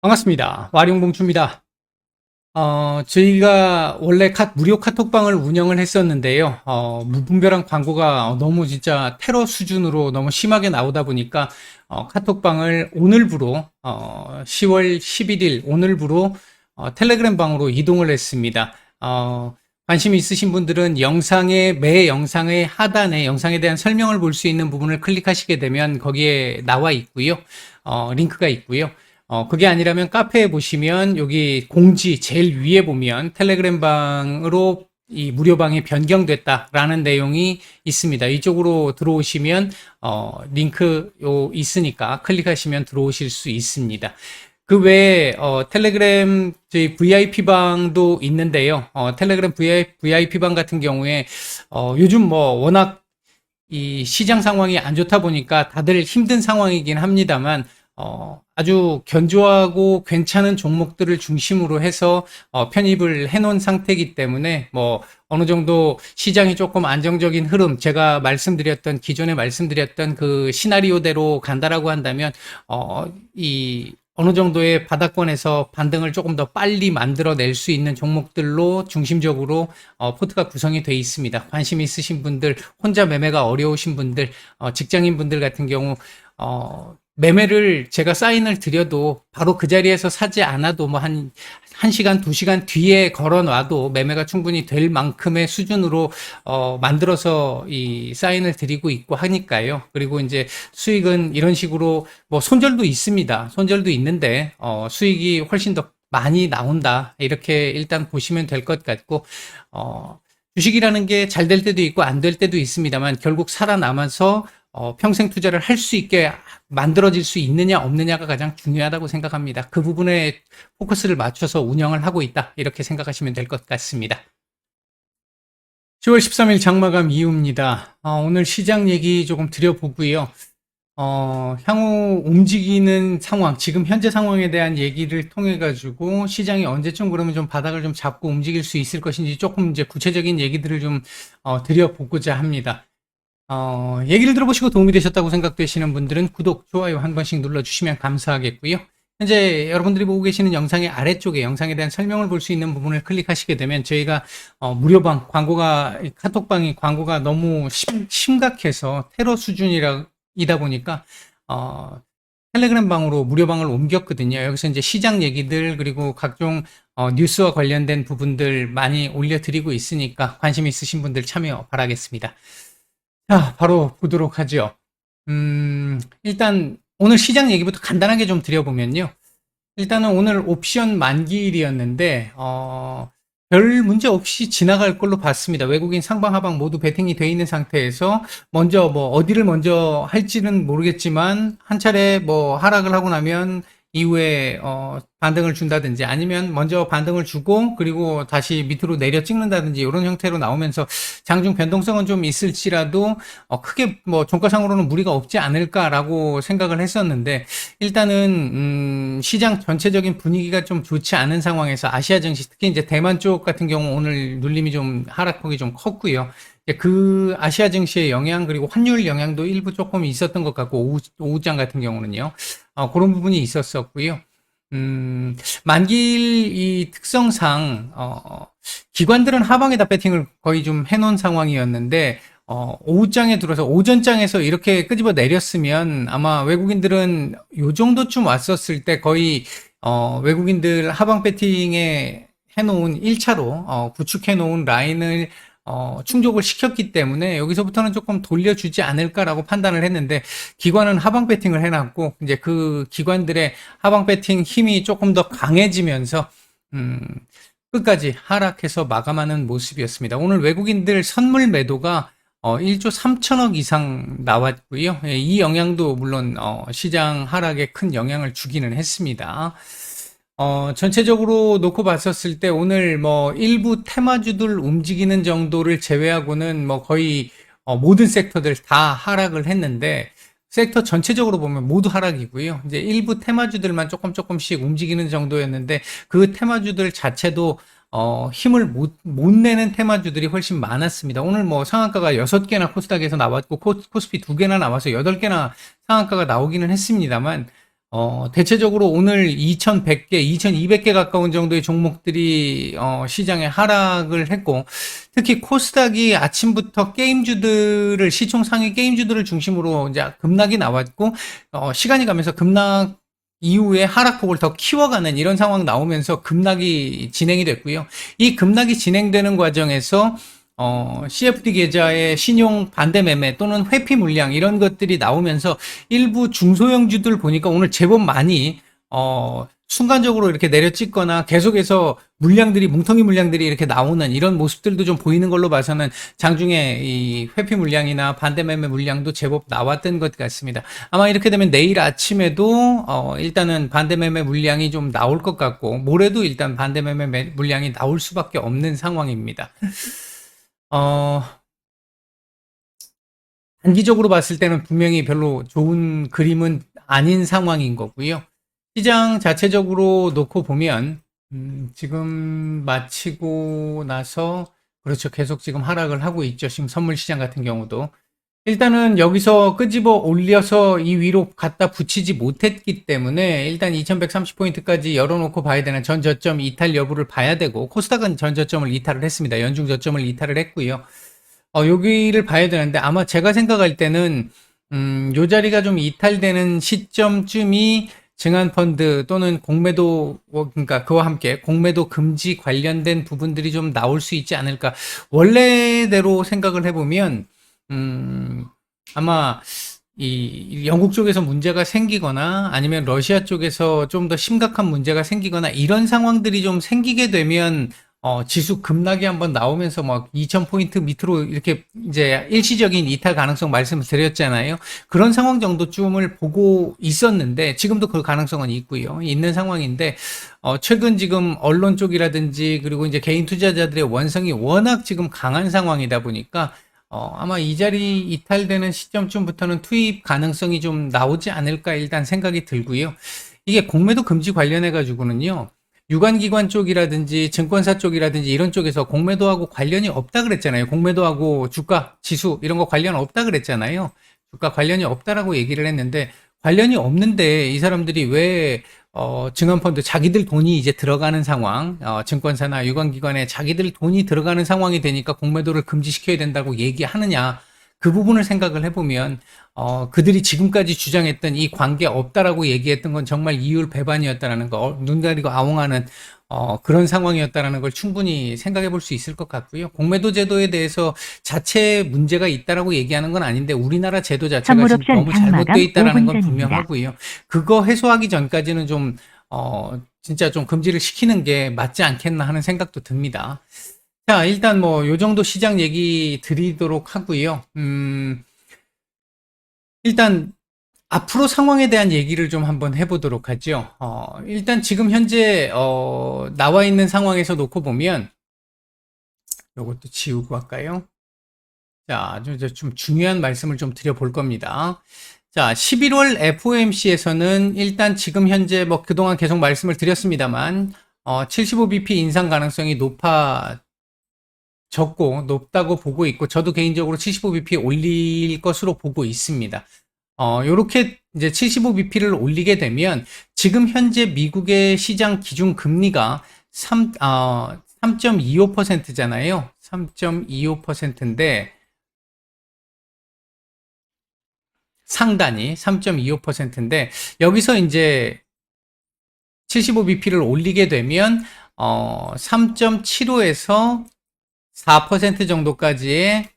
반갑습니다. 와룡봉추입니다. 저희가 원래 무료 카톡방을 운영을 했었는데요. 무분별한 광고가 너무 진짜 테러 수준으로 너무 심하게 나오다 보니까, 카톡방을 오늘부로, 10월 11일 오늘부로, 텔레그램 방으로 이동을 했습니다. 관심 있으신 분들은 매 영상의 하단에 영상에 대한 설명을 볼 수 있는 부분을 클릭하시게 되면 거기에 나와 있고요. 링크가 있고요. 그게 아니라면 카페에 보시면 여기 공지 제일 위에 보면 텔레그램 방으로 이 무료방이 변경됐다라는 내용이 있습니다. 이쪽으로 들어오시면 링크 있으니까 클릭하시면 들어오실 수 있습니다. 그 외에 텔레그램 저희 VIP 방도 있는데요. 텔레그램 VIP 방 같은 경우에 요즘 뭐 워낙 이 시장 상황이 안 좋다 보니까 다들 힘든 상황이긴 합니다만 아주 견조하고 괜찮은 종목들을 중심으로 해서 편입을 해놓은 상태이기 때문에 뭐 어느 정도 시장이 조금 안정적인 흐름, 제가 기존에 말씀드렸던 그 시나리오대로 간다라고 한다면 어느 정도의 바닥권에서 반등을 조금 더 빨리 만들어낼 수 있는 종목들로 중심적으로 포트가 구성이 되어 있습니다. 관심 있으신 분들, 혼자 매매가 어려우신 분들, 직장인 분들 같은 경우 매매를 제가 사인을 드려도 바로 그 자리에서 사지 않아도 뭐 한 1시간, 2시간 뒤에 걸어 놔도 매매가 충분히 될 만큼의 수준으로 만들어서 이 사인을 드리고 있고 하니까요. 그리고 이제 수익은 이런 식으로 뭐 손절도 있습니다. 손절도 있는데 수익이 훨씬 더 많이 나온다. 이렇게 일단 보시면 될 것 같고 주식이라는 게 잘 될 때도 있고 안 될 때도 있습니다만 결국 살아남아서 평생 투자를 할 수 있게 만들어질 수 있느냐 없느냐가 가장 중요하다고 생각합니다. 그 부분에 포커스를 맞춰서 운영을 하고 있다. 이렇게 생각하시면 될 것 같습니다. 10월 13일 장마감 이후입니다. 오늘 시장 얘기 조금 드려보고요. 향후 움직이는 상황, 지금 현재 상황에 대한 얘기를 통해 가지고 시장이 언제쯤 그러면 좀 바닥을 좀 잡고 움직일 수 있을 것인지 조금 이제 구체적인 얘기들을 좀 드려보고자 합니다. 얘기를 들어보시고 도움이 되셨다고 생각되시는 분들은 구독, 좋아요 한 번씩 눌러주시면 감사하겠고요. 현재 여러분들이 보고 계시는 영상의 아래쪽에 영상에 대한 설명을 볼 수 있는 부분을 클릭하시게 되면 저희가 무료방, 카톡방이 광고가 너무 심각해서 테러 수준이다 보니까 텔레그램 방으로 무료방을 옮겼거든요. 여기서 이제 시장 얘기들 그리고 각종 뉴스와 관련된 부분들 많이 올려드리고 있으니까 관심 있으신 분들 참여 바라겠습니다. 자, 바로 보도록 하죠. 일단 오늘 시장 얘기부터 간단하게 좀 드려보면요. 일단은 오늘 옵션 만기일이었는데 별 문제 없이 지나갈 걸로 봤습니다. 외국인 상방 하방 모두 베팅이 돼 있는 상태에서 먼저 뭐 어디를 먼저 할지는 모르겠지만 한 차례 뭐 하락을 하고 나면 이후에 반등을 준다든지 아니면 먼저 반등을 주고 그리고 다시 밑으로 내려 찍는다든지 이런 형태로 나오면서 장중 변동성은 좀 있을지라도 크게 뭐 종가상으로는 무리가 없지 않을까라고 생각을 했었는데 일단은 시장 전체적인 분위기가 좀 좋지 않은 상황에서 아시아 증시 특히 이제 대만 쪽 같은 경우 오늘 눌림이 좀 하락폭이 좀 컸고요. 그 아시아 증시의 영향 그리고 환율 영향도 일부 조금 있었던 것 같고 오후장 같은 경우는요. 그런 부분이 있었었고요. 만기일 이 특성상 기관들은 하방에다 배팅을 거의 좀 해놓은 상황이었는데 오후장에 들어서 오전장에서 이렇게 끄집어 내렸으면 아마 외국인들은 요 정도쯤 왔었을 때 거의 외국인들 하방 배팅에 해놓은 1차로 구축해놓은 라인을 충족을 시켰기 때문에 여기서부터는 조금 돌려주지 않을까라고 판단을 했는데 기관은 하방 배팅을 해놨고 이제 그 기관들의 하방 배팅 힘이 조금 더 강해지면서 끝까지 하락해서 마감하는 모습이었습니다. 오늘 외국인들 선물 매도가 1조 3천억 이상 나왔고요. 이 영향도 물론 시장 하락에 큰 영향을 주기는 했습니다. 전체적으로 놓고 봤었을 때 오늘 뭐 일부 테마주들 움직이는 정도를 제외하고는 뭐 거의 모든 섹터들 다 하락을 했는데 섹터 전체적으로 보면 모두 하락이고요. 이제 일부 테마주들만 조금씩 움직이는 정도였는데 그 테마주들 자체도 힘을 못 내는 테마주들이 훨씬 많았습니다. 오늘 뭐 상한가가 6개나 코스닥에서 나왔고 코스피 2개나 나와서 8개나 상한가가 나오기는 했습니다만 대체적으로 오늘 2100개, 2200개 가까운 정도의 종목들이 시장에 하락을 했고, 특히 코스닥이 아침부터 게임주들을, 시총 상위 게임주들을 중심으로 이제 급락이 나왔고, 시간이 가면서 급락 이후에 하락폭을 더 키워가는 이런 상황 나오면서 급락이 진행이 됐고요. 이 급락이 진행되는 과정에서 CFD 계좌의 신용 반대 매매 또는 회피 물량 이런 것들이 나오면서 일부 중소형주들 보니까 오늘 제법 많이 순간적으로 이렇게 내려찍거나 계속해서 물량들이 뭉텅이 물량들이 이렇게 나오는 이런 모습들도 좀 보이는 걸로 봐서는 장중에 이 회피 물량이나 반대 매매 물량도 제법 나왔던 것 같습니다. 아마 이렇게 되면 내일 아침에도 일단은 반대 매매 물량이 좀 나올 것 같고 모레도 일단 반대 매매 물량이 나올 수밖에 없는 상황입니다. 어, 단기적으로 봤을 때는 분명히 별로 좋은 그림은 아닌 상황인 거고요. 시장 자체적으로 놓고 보면, 지금 마치고 나서, 그렇죠. 계속 지금 하락을 하고 있죠. 지금 선물 시장 같은 경우도. 일단은 여기서 끄집어 올려서 이 위로 갖다 붙이지 못했기 때문에 일단 2130포인트까지 열어놓고 봐야 되는 전 저점 이탈 여부를 봐야 되고 코스닥은 전 저점을 이탈을 했습니다. 연중 저점을 이탈을 했고요. 여기를 봐야 되는데 아마 제가 생각할 때는 요 자리가 좀 이탈되는 시점쯤이 증한펀드 또는 공매도 그러니까 그와 함께 공매도 금지 관련된 부분들이 좀 나올 수 있지 않을까. 원래대로 생각을 해보면 아마 이 영국 쪽에서 문제가 생기거나 아니면 러시아 쪽에서 좀 더 심각한 문제가 생기거나 이런 상황들이 좀 생기게 되면 지수 급락이 한번 나오면서 막 2000포인트 밑으로 이렇게 이제 일시적인 이탈 가능성 말씀을 드렸잖아요. 그런 상황 정도쯤을 보고 있었는데 지금도 그 가능성은 있고요. 있는 상황인데 최근 지금 언론 쪽이라든지 그리고 이제 개인 투자자들의 원성이 워낙 지금 강한 상황이다 보니까 아마 이 자리 이탈되는 시점쯤부터는 투입 가능성이 좀 나오지 않을까 일단 생각이 들고요. 이게 공매도 금지 관련해 가지고는요. 유관기관 쪽이라든지 증권사 쪽이라든지 이런 쪽에서 공매도하고 관련이 없다 그랬잖아요. 공매도하고 주가, 지수 이런 거 관련 없다 그랬잖아요. 주가 관련이 없다라고 얘기를 했는데 관련이 없는데 이 사람들이 왜 증권펀드 자기들 돈이 이제 들어가는 상황, 증권사나 유관기관에 자기들 돈이 들어가는 상황이 되니까 공매도를 금지시켜야 된다고 얘기하느냐. 그 부분을 생각을 해보면 그들이 지금까지 주장했던 이 관계 없다라고 얘기했던 건 정말 이율 배반이었다라는 거, 눈 가리고 아웅하는 그런 상황이었다라는 걸 충분히 생각해 볼 수 있을 것 같고요. 공매도 제도에 대해서 자체 문제가 있다라고 얘기하는 건 아닌데 우리나라 제도 자체가 지금 너무 잘못되어 있다라는 건 분명하고요. 그거 해소하기 전까지는 좀 진짜 좀 금지를 시키는 게 맞지 않겠나 하는 생각도 듭니다. 자, 일단 뭐, 요 정도 시장 얘기 드리도록 하고요. 일단, 앞으로 상황에 대한 얘기를 좀 한번 해보도록 하죠. 일단 지금 현재, 나와 있는 상황에서 놓고 보면, 요것도 지우고 할까요? 자, 좀 중요한 말씀을 좀 드려볼 겁니다. 자, 11월 FOMC에서는 일단 지금 현재 뭐 그동안 계속 말씀을 드렸습니다만, 75bp 인상 가능성이 높다고 보고 있고, 저도 개인적으로 75bp 올릴 것으로 보고 있습니다. 요렇게 이제 75bp를 올리게 되면, 지금 현재 미국의 시장 기준 금리가 3.25%잖아요. 3.25%인데, 상단이 3.25%인데, 여기서 이제 75bp를 올리게 되면, 3.75에서 4% 정도까지의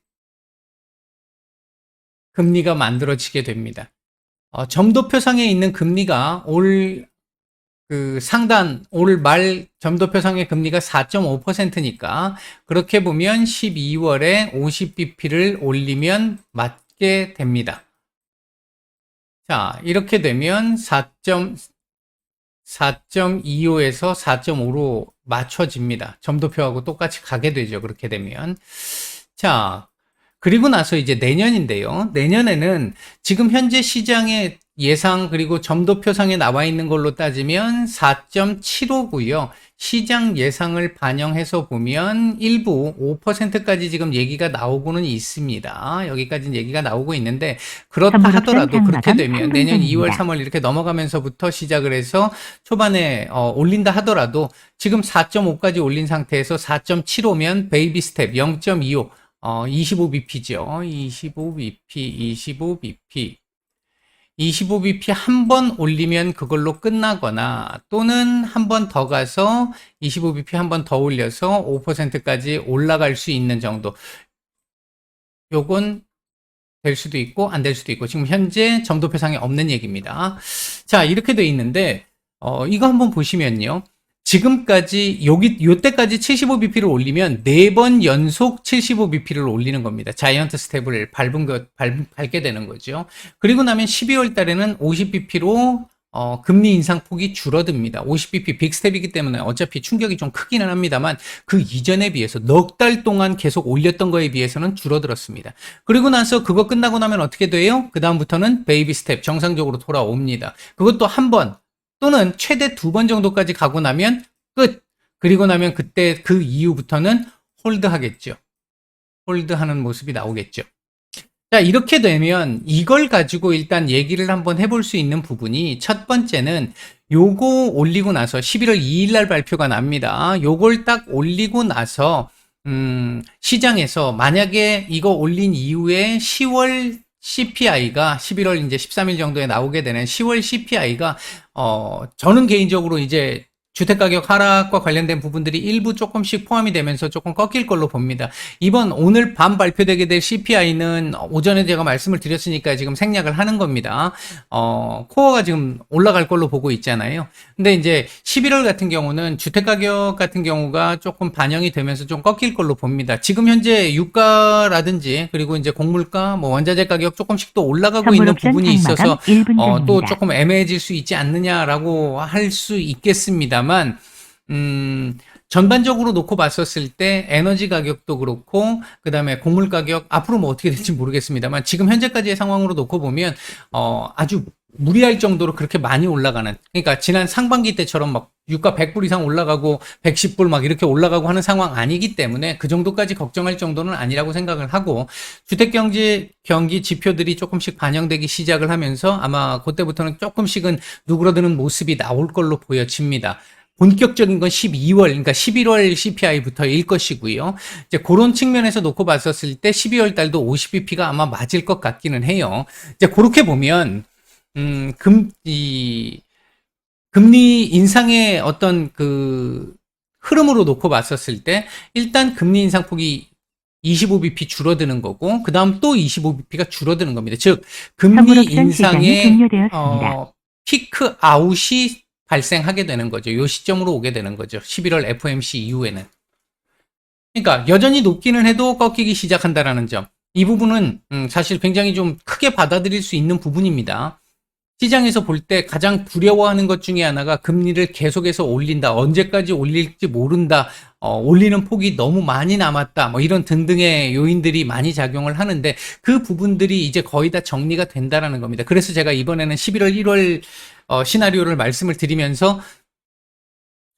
금리가 만들어지게 됩니다. 점도표상에 있는 금리가 올 말 점도표상의 금리가 4.5%니까 그렇게 보면 12월에 50bp를 올리면 맞게 됩니다. 자, 이렇게 되면 4.25에서 4.5로 맞춰집니다. 점도표하고 똑같이 가게 되죠. 그렇게 되면. 자, 그리고 나서 이제 내년인데요. 내년에는 지금 현재 시장의 예상 그리고 점도표상에 나와 있는 걸로 따지면 4.75고요. 시장 예상을 반영해서 보면 일부 5%까지 지금 얘기가 나오고는 있습니다. 여기까지는 얘기가 나오고 있는데 그렇다 하더라도 그렇게 되면 내년 2월, 3월 이렇게 넘어가면서부터 시작을 해서 초반에 올린다 하더라도 지금 4.5까지 올린 상태에서 4.75면 베이비 스텝 0.25 25bp죠. 25bp 한 번 올리면 그걸로 끝나거나 또는 한 번 더 가서 25bp 한 번 더 올려서 5%까지 올라갈 수 있는 정도. 요건 될 수도 있고 안 될 수도 있고 지금 현재 점도표상에 없는 얘기입니다. 자, 이렇게 돼 있는데 이거 한번 보시면요. 지금까지 요때까지 75bp를 올리면 4번 연속 75bp를 올리는 겁니다. 자이언트 스텝을 밟게 되는 거죠. 그리고 나면 12월 달에는 50bp로 금리 인상 폭이 줄어듭니다. 50bp 빅스텝이기 때문에 어차피 충격이 좀 크기는 합니다만 그 이전에 비해서 넉 달 동안 계속 올렸던 거에 비해서는 줄어들었습니다. 그리고 나서 그거 끝나고 나면 어떻게 돼요? 그 다음부터는 베이비 스텝 정상적으로 돌아옵니다. 그것도 한 번 또는 최대 2번 정도까지 가고 나면 끝. 그리고 나면 그때 그 이후부터는 홀드 하겠죠. 홀드 하는 모습이 나오겠죠. 자, 이렇게 되면 이걸 가지고 일단 얘기를 한번 해볼 수 있는 부분이 첫 번째는 요거 올리고 나서 11월 2일 날 발표가 납니다. 요걸 딱 올리고 나서 시장에서 만약에 이거 올린 이후에 10월 CPI가 11월 이제 13일 정도에 나오게 되는 10월 CPI가 저는 개인적으로 이제 주택가격 하락과 관련된 부분들이 일부 조금씩 포함이 되면서 조금 꺾일 걸로 봅니다. 오늘 밤 발표되게 될 CPI는 오전에 제가 말씀을 드렸으니까 지금 생략을 하는 겁니다. 코어가 지금 올라갈 걸로 보고 있잖아요. 근데 이제 11월 같은 경우는 주택가격 같은 경우가 조금 반영이 되면서 좀 꺾일 걸로 봅니다. 지금 현재 유가라든지 그리고 이제 곡물가, 뭐 원자재 가격 조금씩 또 올라가고 있는 부분이 있어서 또 조금 애매해질 수 있지 않느냐라고 할 수 있겠습니다. 다만 전반적으로 놓고 봤었을 때 에너지 가격도 그렇고 그 다음에 곡물 가격 앞으로 뭐 어떻게 될지 모르겠습니다만 지금 현재까지의 상황으로 놓고 보면 아주 무리할 정도로 그렇게 많이 올라가는, 그러니까 지난 상반기 때처럼 막 유가 100불 이상 올라가고 110불 막 이렇게 올라가고 하는 상황 아니기 때문에 그 정도까지 걱정할 정도는 아니라고 생각을 하고 주택경기 지표들이 조금씩 반영되기 시작을 하면서 아마 그때부터는 조금씩은 누그러드는 모습이 나올 걸로 보여집니다. 본격적인 건 12월, 그러니까 11월 CPI부터일 것이고요. 이제 그런 측면에서 놓고 봤었을 때 12월 달도 50bp가 아마 맞을 것 같기는 해요. 이제 그렇게 보면 금리 인상의 어떤 그 흐름으로 놓고 봤었을 때 일단 금리 인상폭이 25bp 줄어드는 거고 그 다음 또 25bp가 줄어드는 겁니다. 즉 금리 인상의 피크 아웃이 발생하게 되는 거죠. 이 시점으로 오게 되는 거죠. 11월 FOMC 이후에는. 그러니까 여전히 높기는 해도 꺾이기 시작한다라는 점. 이 부분은 사실 굉장히 좀 크게 받아들일 수 있는 부분입니다. 시장에서 볼 때 가장 두려워하는 것 중에 하나가 금리를 계속해서 올린다. 언제까지 올릴지 모른다. 올리는 폭이 너무 많이 남았다. 뭐 이런 등등의 요인들이 많이 작용을 하는데 그 부분들이 이제 거의 다 정리가 된다라는 겁니다. 그래서 제가 이번에는 11월, 1월 시나리오를 말씀을 드리면서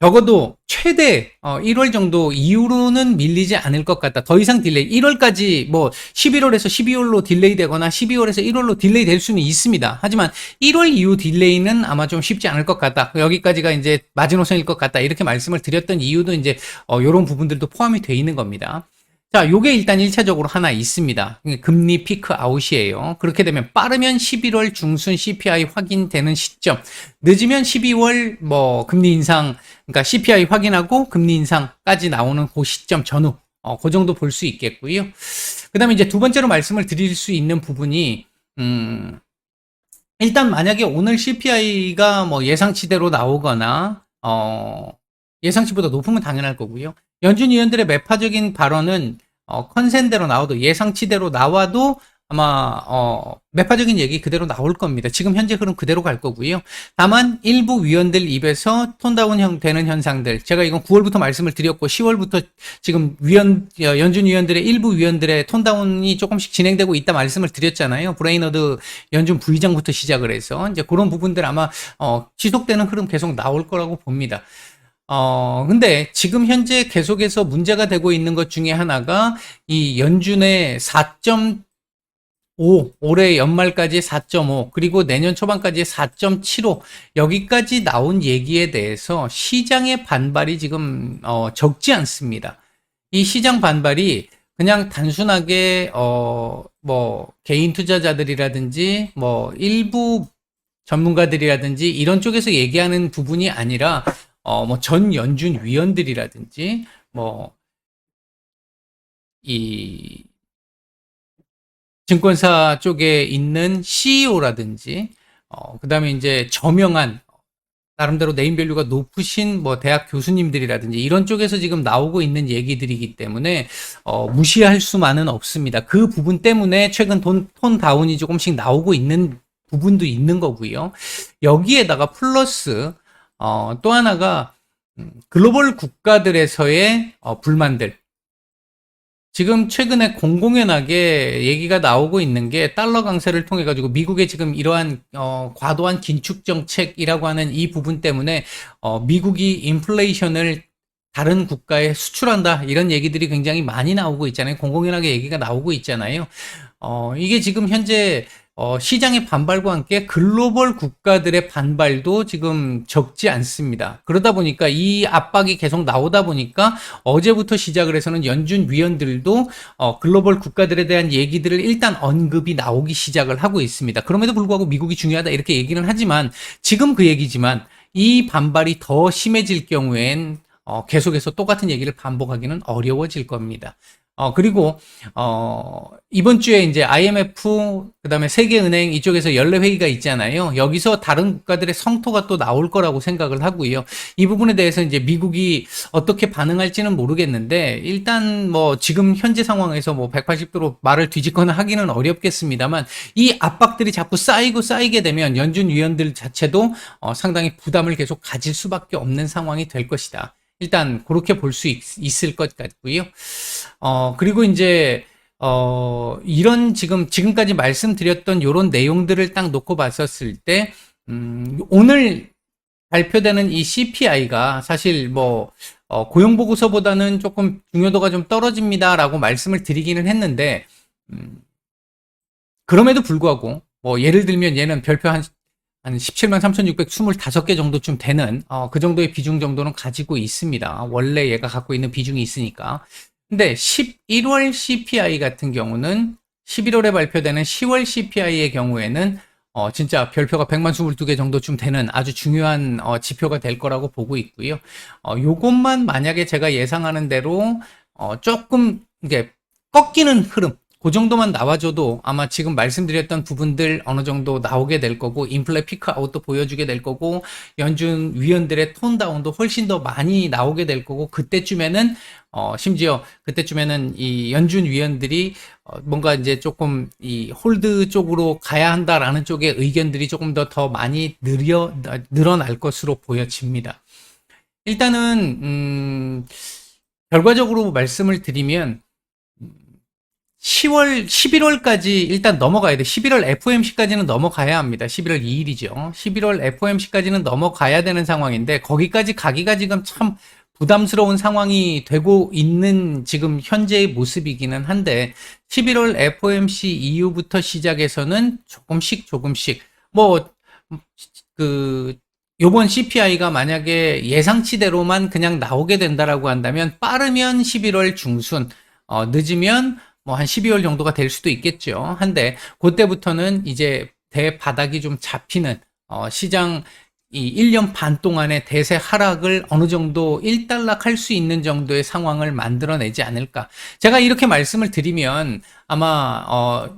적어도 최대 1월 정도 이후로는 밀리지 않을 것 같다. 더 이상 딜레이, 1월까지 뭐 11월에서 12월로 딜레이 되거나 12월에서 1월로 딜레이 될 수는 있습니다. 하지만 1월 이후 딜레이는 아마 좀 쉽지 않을 것 같다. 여기까지가 이제 마지노선일 것 같다. 이렇게 말씀을 드렸던 이유도 이제 이런 부분들도 포함이 되어 있는 겁니다. 자, 요게 일단 1차적으로 하나 있습니다. 금리 피크 아웃이에요. 그렇게 되면 빠르면 11월 중순 CPI 확인되는 시점, 늦으면 12월 뭐 금리 인상, 그러니까 CPI 확인하고 금리 인상까지 나오는 그 시점 전후, 그 정도 볼 수 있겠고요. 그 다음에 이제 두 번째로 말씀을 드릴 수 있는 부분이, 일단 만약에 오늘 CPI가 뭐 예상치대로 나오거나, 예상치보다 높으면 당연할 거고요. 연준 위원들의 매파적인 발언은 컨센대로 나와도 예상치대로 나와도 아마 매파적인 얘기 그대로 나올 겁니다. 지금 현재 흐름 그대로 갈 거고요. 다만 일부 위원들 입에서 톤다운 되는 현상들, 제가 이건 9월부터 말씀을 드렸고 10월부터 지금 연준 위원들의 일부 위원들의 톤다운이 조금씩 진행되고 있다 말씀을 드렸잖아요. 브레이너드 연준 부의장부터 시작을 해서 이제 그런 부분들 아마 지속되는 흐름 계속 나올 거라고 봅니다. 근데 지금 현재 계속해서 문제가 되고 있는 것 중에 하나가 이 연준의 4.5, 올해 연말까지 4.5, 그리고 내년 초반까지 4.75, 여기까지 나온 얘기에 대해서 시장의 반발이 지금 적지 않습니다. 이 시장 반발이 그냥 단순하게 뭐 개인 투자자들이라든지 뭐 일부 전문가들이라든지 이런 쪽에서 얘기하는 부분이 아니라 뭐 전 연준 위원들이라든지 뭐 이 증권사 쪽에 있는 CEO라든지 그다음에 이제 저명한 나름대로 네임밸류가 높으신 뭐 대학 교수님들이라든지 이런 쪽에서 지금 나오고 있는 얘기들이기 때문에 무시할 수만은 없습니다. 그 부분 때문에 최근 톤 다운이 조금씩 나오고 있는 부분도 있는 거고요. 여기에다가 플러스 또 하나가 글로벌 국가들에서의 불만들. 지금 최근에 공공연하게 얘기가 나오고 있는 게 달러 강세를 통해 가지고 미국의 지금 이러한 과도한 긴축 정책이라고 하는 이 부분 때문에 미국이 인플레이션을 다른 국가에 수출한다 이런 얘기들이 굉장히 많이 나오고 있잖아요. 공공연하게 얘기가 나오고 있잖아요. 이게 지금 현재 시장의 반발과 함께 글로벌 국가들의 반발도 지금 적지 않습니다. 그러다 보니까 이 압박이 계속 나오다 보니까 어제부터 시작을 해서는 연준 위원들도 글로벌 국가들에 대한 얘기들을 일단 언급이 나오기 시작을 하고 있습니다. 그럼에도 불구하고 미국이 중요하다 이렇게 얘기는 하지만 지금 그 얘기지만 이 반발이 더 심해질 경우엔 계속해서 똑같은 얘기를 반복하기는 어려워질 겁니다. 그리고, 이번 주에 이제 IMF, 그 다음에 세계은행 이쪽에서 연례회의가 있잖아요. 여기서 다른 국가들의 성토가 또 나올 거라고 생각을 하고요. 이 부분에 대해서 이제 미국이 어떻게 반응할지는 모르겠는데, 일단 뭐 지금 현재 상황에서 뭐 180도로 말을 뒤집거나 하기는 어렵겠습니다만, 이 압박들이 자꾸 쌓이게 되면 연준 위원들 자체도 상당히 부담을 계속 가질 수밖에 없는 상황이 될 것이다. 일단 그렇게 볼 수 있을 것 같고요. 그리고 이제 이런 지금까지 말씀드렸던 요런 내용들을 딱 놓고 봤었을 때 오늘 발표되는 이 CPI가 사실 뭐 고용 보고서보다는 조금 중요도가 좀 떨어집니다라고 말씀을 드리기는 했는데 그럼에도 불구하고 뭐 예를 들면 얘는 별표 한 17만 3,625개 정도쯤 되는 그 정도의 비중 정도는 가지고 있습니다. 원래 얘가 갖고 있는 비중이 있으니까. 근데 11월 CPI 같은 경우는 11월에 발표되는 10월 CPI의 경우에는 진짜 별표가 100만 22개 정도쯤 되는 아주 중요한 지표가 될 거라고 보고 있고요. 요것만 만약에 제가 예상하는 대로 조금 이게 꺾이는 흐름 그 정도만 나와줘도 아마 지금 말씀드렸던 부분들 어느 정도 나오게 될 거고 인플레 피크아웃도 보여주게 될 거고 연준 위원들의 톤 다운도 훨씬 더 많이 나오게 될 거고 그때쯤에는 심지어 그때쯤에는 이 연준 위원들이 뭔가 이제 조금 이 홀드 쪽으로 가야 한다라는 쪽의 의견들이 조금 더 많이 늘어날 것으로 보여집니다. 일단은 결과적으로 말씀을 드리면 11월까지 일단 넘어가야 돼. 11월 FOMC까지는 넘어가야 합니다. 11월 2일이죠. 11월 FOMC까지는 넘어가야 되는 상황인데 거기까지 가기가 지금 참 부담스러운 상황이 되고 있는 지금 현재의 모습이기는 한데 11월 FOMC 이후부터 시작해서는 조금씩 뭐 요번 CPI가 만약에 예상치대로만 그냥 나오게 된다라고 한다면 빠르면 11월 중순, 늦으면 뭐 한 12월 정도가 될 수도 있겠죠. 한데 그때부터는 이제 대바닥이 좀 잡히는 시장 이 1년 반 동안의 대세 하락을 어느 정도 일단락할 수 있는 정도의 상황을 만들어내지 않을까. 제가 이렇게 말씀을 드리면 아마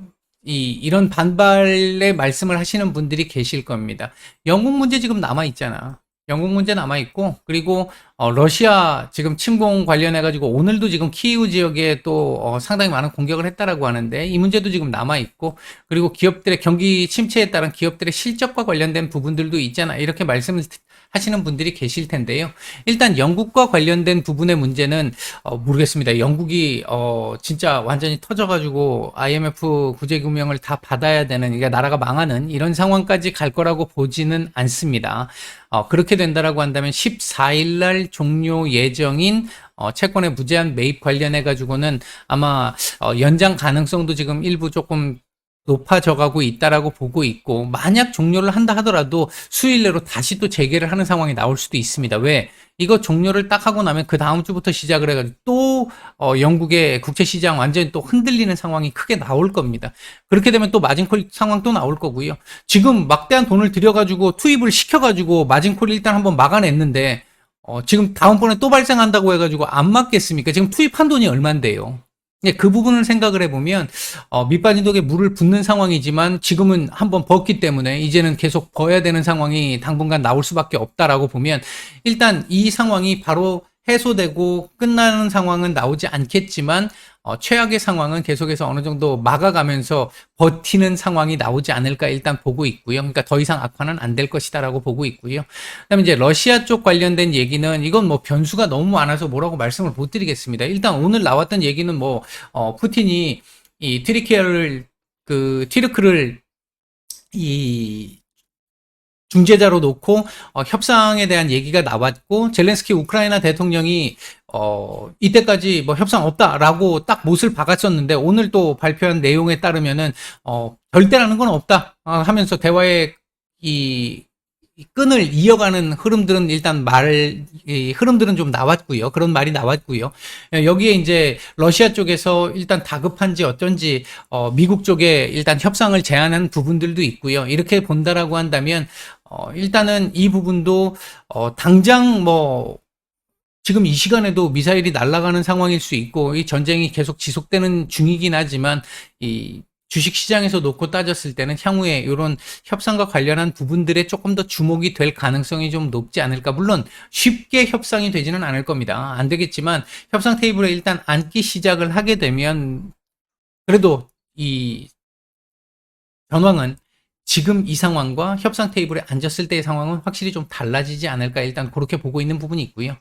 이런 반발의 말씀을 하시는 분들이 계실 겁니다. 영국 문제 지금 남아 있잖아. 영국 문제 남아있고, 그리고, 러시아 지금 침공 관련해가지고, 오늘도 지금 키이우 지역에 또, 상당히 많은 공격을 했다라고 하는데, 이 문제도 지금 남아있고, 그리고 기업들의 경기 침체에 따른 기업들의 실적과 관련된 부분들도 있잖아. 이렇게 말씀을 하시는 분들이 계실 텐데요. 일단 영국과 관련된 부분의 문제는 모르겠습니다. 영국이 진짜 완전히 터져가지고 IMF 구제금융을 다 받아야 되는, 그러니까 나라가 망하는 이런 상황까지 갈 거라고 보지는 않습니다. 그렇게 된다라고 한다면 14일 날 종료 예정인 채권의 무제한 매입 관련해 가지고는 아마 연장 가능성도 지금 일부 조금 높아져 가고 있다라고 보고 있고, 만약 종료를 한다 하더라도 수요일 내로 다시 또 재개를 하는 상황이 나올 수도 있습니다. 왜? 이거 종료를 딱 하고 나면 그 다음 주부터 시작을 해가지고 또 영국의 국채 시장 완전히 또 흔들리는 상황이 크게 나올 겁니다. 그렇게 되면 또 마진콜 상황 또 나올 거고요. 지금 막대한 돈을 들여가지고 투입을 시켜가지고 마진콜 일단 한번 막아냈는데 지금 다음번에 또 발생한다고 해가지고 안 맞겠습니까? 지금 투입한 돈이 얼만데요. 그 부분을 생각을 해보면 밑빠진 독에 물을 붓는 상황이지만 지금은 한번 벗기 때문에 이제는 계속 벗어야 되는 상황이 당분간 나올 수밖에 없다라고 보면, 일단 이 상황이 바로 해소되고 끝나는 상황은 나오지 않겠지만 최악의 상황은 계속해서 어느 정도 막아가면서 버티는 상황이 나오지 않을까 일단 보고 있고요. 그러니까 더 이상 악화는 안 될 것이다라고 보고 있고요. 그다음에 이제 러시아 쪽 관련된 얘기는 이건 뭐 변수가 너무 많아서 뭐라고 말씀을 못 드리겠습니다. 일단 오늘 나왔던 얘기는 뭐 푸틴이 이 티르크를 이 중재자로 놓고 협상에 대한 얘기가 나왔고, 젤렌스키 우크라이나 대통령이 이때까지 뭐 협상 없다라고 딱 못을 박았었는데 오늘 또 발표한 내용에 따르면은 절대라는 건 없다 하면서 대화의 이 끈을 이어가는 흐름들은 일단 흐름들은 좀 나왔고요. 그런 말이 나왔고요. 여기에 이제 러시아 쪽에서 일단 다급한지 어쩐지 미국 쪽에 일단 협상을 제안한 부분들도 있고요. 이렇게 본다라고 한다면 일단은 이 부분도 당장 뭐 지금 이 시간에도 미사일이 날아가는 상황일 수 있고, 이 전쟁이 계속 지속되는 중이긴 하지만 이 주식시장에서 놓고 따졌을 때는 향후에 이런 협상과 관련한 부분들에 조금 더 주목이 될 가능성이 좀 높지 않을까. 물론 쉽게 협상이 되지는 않을 겁니다. 안 되겠지만 협상 테이블에 일단 앉기 시작을 하게 되면 그래도 이 전황은 지금 이 상황과 협상 테이블에 앉았을 때의 상황은 확실히 좀 달라지지 않을까, 일단 그렇게 보고 있는 부분이 있고요.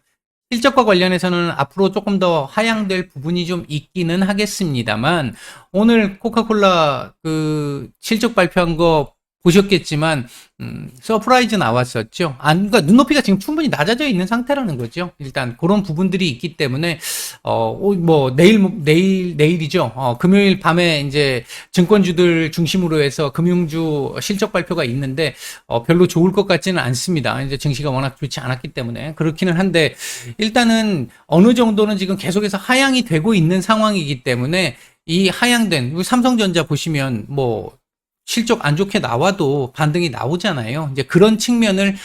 실적과 관련해서는 앞으로 조금 더 하향될 부분이 좀 있기는 하겠습니다만, 오늘 코카콜라 그 실적 발표한 거 보셨겠지만 서프라이즈 나왔었죠. 그러니까 눈높이가 지금 충분히 낮아져 있는 상태라는 거죠. 일단 그런 부분들이 있기 때문에 뭐 내일이죠. 금요일 밤에 이제 증권주들 중심으로 해서 금융주 실적 발표가 있는데 별로 좋을 것 같지는 않습니다. 이제 증시가 워낙 좋지 않았기 때문에 그렇기는 한데, 일단은 어느 정도는 지금 계속해서 하향이 되고 있는 상황이기 때문에 이 하향된 삼성전자 보시면 뭐 실적 안 좋게 나와도 반등이 나오잖아요. 이제 그런 측면을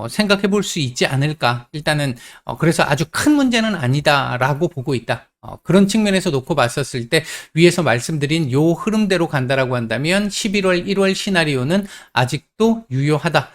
생각해 볼 수 있지 않을까. 일단은 그래서 아주 큰 문제는 아니다라고 보고 있다. 그런 측면에서 놓고 봤었을 때 위에서 말씀드린 요 흐름대로 간다라고 한다면 11월, 1월 시나리오는 아직도 유효하다.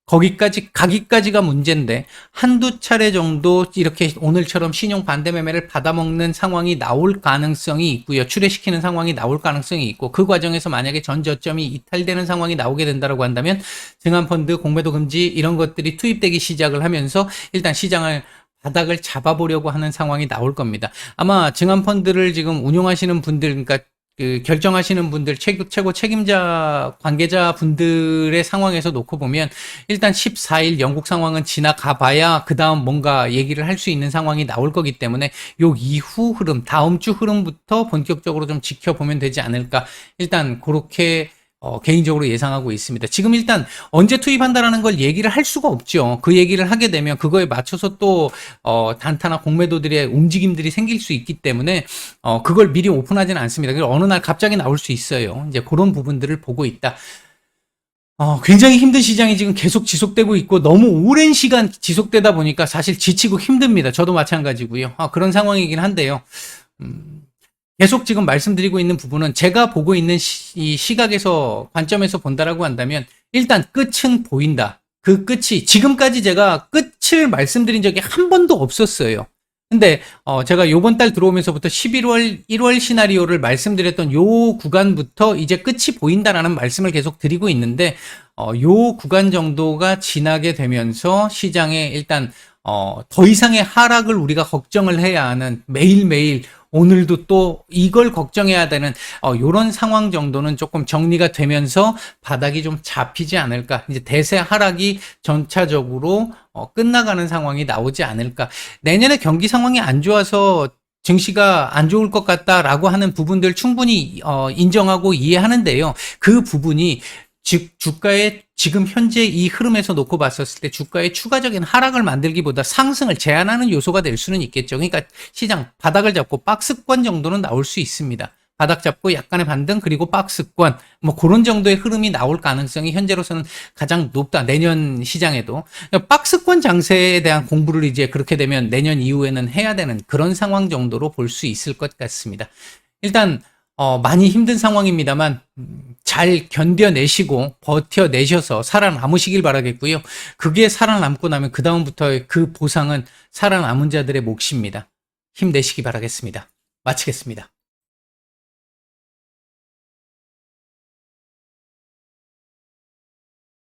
거기까지 가기까지가 문제인데, 한두 차례 정도 이렇게 오늘처럼 신용 반대 매매를 받아먹는 상황이 나올 가능성이 있고요. 출회시키는 상황이 나올 가능성이 있고, 그 과정에서 만약에 전 저점이 이탈되는 상황이 나오게 된다고 한다면 증안펀드, 공매도 금지 이런 것들이 투입되기 시작을 하면서 일단 시장을 바닥을 잡아보려고 하는 상황이 나올 겁니다. 아마 증안펀드를 지금 운용하시는 분들, 그러니까 그 결정하시는 분들, 최고 책임자 관계자 분들의 상황에서 놓고 보면 일단 14일 영국 상황은 지나가 봐야 그 다음 뭔가 얘기를 할 수 있는 상황이 나올 거기 때문에 요 이후 흐름, 다음 주 흐름부터 본격적으로 좀 지켜보면 되지 않을까. 일단 그렇게 개인적으로 예상하고 있습니다. 지금 일단 언제 투입한다라는 걸 얘기를 할 수가 없죠. 그 얘기를 하게 되면 그거에 맞춰서 또 단타나 공매도들의 움직임들이 생길 수 있기 때문에 그걸 미리 오픈하지는 않습니다. 그래서 어느 날 갑자기 나올 수 있어요. 이제 그런 부분들을 보고 있다. 굉장히 힘든 시장이 지금 계속 지속되고 있고, 너무 오랜 시간 지속되다 보니까 사실 지치고 힘듭니다. 저도 마찬가지고요. 그런 상황이긴 한데요. 계속 지금 말씀드리고 있는 부분은 제가 보고 있는 이 시각에서 관점에서 본다라고 한다면 일단 끝은 보인다. 그 끝이 지금까지 제가 끝을 말씀드린 적이 한 번도 없었어요. 근데 제가 요번 달 들어오면서부터 11월, 1월 시나리오를 말씀드렸던 요 구간부터 이제 끝이 보인다라는 말씀을 계속 드리고 있는데 요 구간 정도가 지나게 되면서 시장에 일단 더 이상의 하락을 우리가 걱정을 해야 하는, 매일매일 오늘도 또 이걸 걱정해야 되는 요런 상황 정도는 조금 정리가 되면서 바닥이 좀 잡히지 않을까. 이제 대세 하락이 전차적으로 끝나가는 상황이 나오지 않을까. 내년에 경기 상황이 안 좋아서 증시가 안 좋을 것 같다라고 하는 부분들 충분히 인정하고 이해하는데요. 그 부분이 즉 주가의 지금 현재 이 흐름에서 놓고 봤었을 때 주가의 추가적인 하락을 만들기보다 상승을 제한하는 요소가 될 수는 있겠죠. 그러니까 시장 바닥을 잡고 박스권 정도는 나올 수 있습니다. 바닥 잡고 약간의 반등, 그리고 박스권, 뭐 그런 정도의 흐름이 나올 가능성이 현재로서는 가장 높다. 내년 시장에도 박스권 장세에 대한 공부를 이제 그렇게 되면 내년 이후에는 해야 되는 그런 상황 정도로 볼 수 있을 것 같습니다. 일단 많이 힘든 상황입니다만 잘 견뎌내시고 버텨내셔서 살아남으시길 바라겠고요. 그게 살아남고 나면 그 다음부터의 그 보상은 살아남은 자들의 몫입니다. 힘내시기 바라겠습니다. 마치겠습니다.